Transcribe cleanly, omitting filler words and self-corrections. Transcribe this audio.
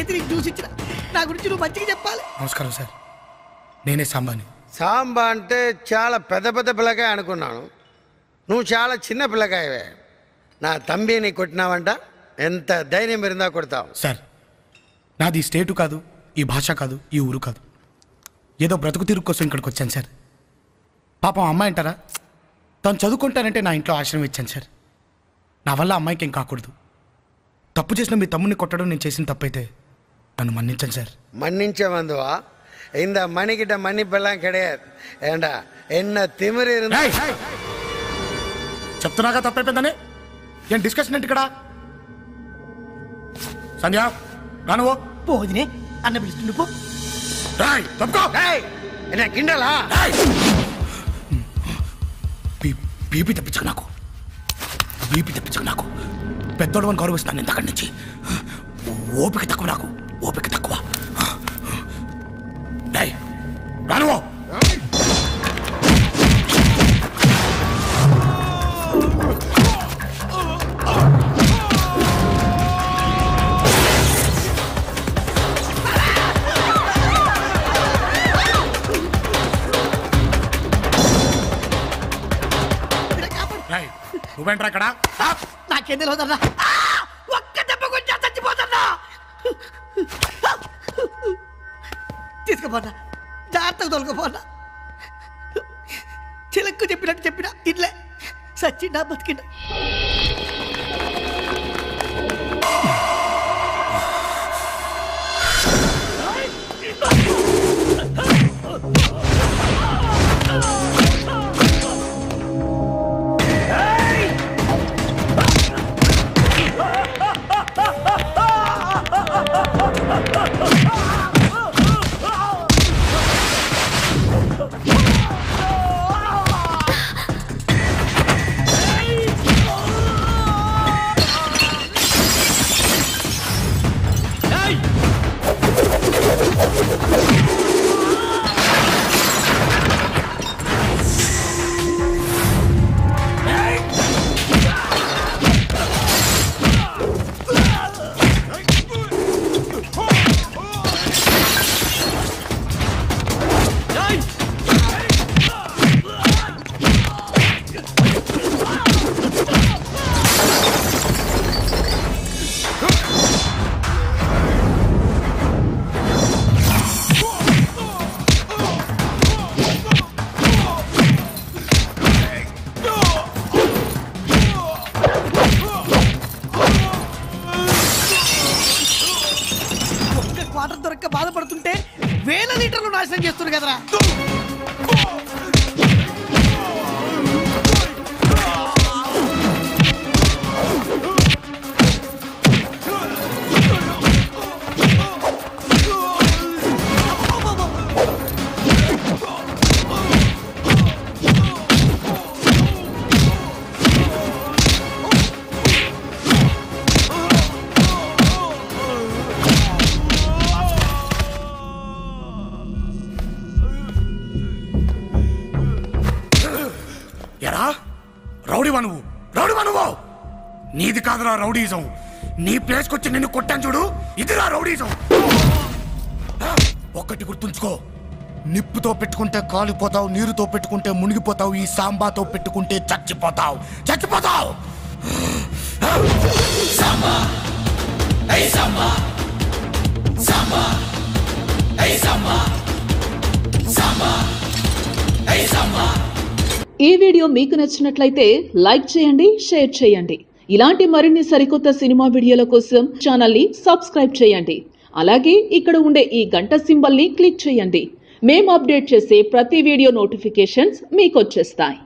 అయితే నీకు జ్యూస్ ఇచ్చిన. నా గురించి నువ్వు మంచిగా చెప్పాలి. నమస్కారం సార్, నేనే సాంబాని. సాంబా అంటే చాలా పెద్ద పెద్ద పిల్లకాయ అనుకున్నాను. నువ్వు చాలా చిన్న పిల్లకాయవే. నా తంబిని కొట్టినావంట. ఎంత ధైర్యం పెరిందా కొడతావు? సార్, నాది ఈ స్టేటు కాదు, ఈ భాష కాదు, ఈ ఊరు కాదు. ఏదో బ్రతుకు తిరుగు కోసం ఇక్కడికి వచ్చాను సార్. పాపం అమ్మాయి అంటారా, తను చదువుకుంటానంటే నా ఇంట్లో ఆశ్రమం ఇచ్చాను సార్. నా వల్ల అమ్మాయికి ఏం కాకూడదు. తప్పు చేసిన మీ తమ్ముడిని కొట్టడం నేను చేసిన తప్పైతే నన్ను మన్నించండి సార్. மன்னிச்ச வந்துவா இந்த மணிக்கிட்ட மன்னிப்பெல்லாம் கிடையாது. ஏண்டா என்ன திமிரு இருந்தா చెప్తున్నాగా తప్పైపోయిందని. ఏం డిస్కషన్ ఏంటి ఇక్కడ? సంధ్య రానువో పోదినే అన్న పిలుస్తుండు పో. என்ன கிண்டலா? బీపీ తెప్పించకు నాకు, బీపీ తెప్పించకు నాకు. పెద్దోడు అని గౌరవిస్తాను నేను అక్కడి నుంచి. ఓపిక తక్కువ నాకు, ఓపిక తక్కువ. రానువో నువ్వేంట్రా ఇక్కడ? నాకేం తెలియదన్నా. ఒక్క దెబ్బ కొంచెం చచ్చిపోతున్నా. తీసుకుపోన్నా, జాగ్రత్తగా తొలగిపోన్నా. చిలక్కు చెప్పినట్టు చెప్పినా ఇట్లే సచ్చిండా బతికిండా. వాటర్ దొరక్క బాధపడుతుంటే వేల లీటర్లు నాశనం చేస్తున్నారు కదరా. నువ్వు నీది కాదురా రౌడీజం. నీ ప్లేస్కి వచ్చి నిన్ను కొట్టాను చూడు, ఇదిరా రౌడీజం. ఒక్కటి గుర్తుంచుకో, నిప్పుతో పెట్టుకుంటే కాలిపోతావు, నీరుతో పెట్టుకుంటే మునిగిపోతావు, ఈ సాంబాతో పెట్టుకుంటే చచ్చిపోతావు, చచ్చిపోతావు. Samba I Samba, Samba I Samba, Samba I Samba. ఈ వీడియో మీకు నచ్చినట్లయితే లైక్ చేయండి, షేర్ చేయండి. ఇలాంటి మరిన్ని సరికొత్త సినిమా వీడియోల కోసం ఛానల్ ని సబ్స్క్రైబ్ చేయండి. అలాగే ఇక్కడ ఉండే ఈ గంట సింబల్ ని క్లిక్ చేయండి. మేము అప్డేట్ చేసే ప్రతి వీడియో నోటిఫికేషన్స్ మీకు వచ్చేస్తాయి.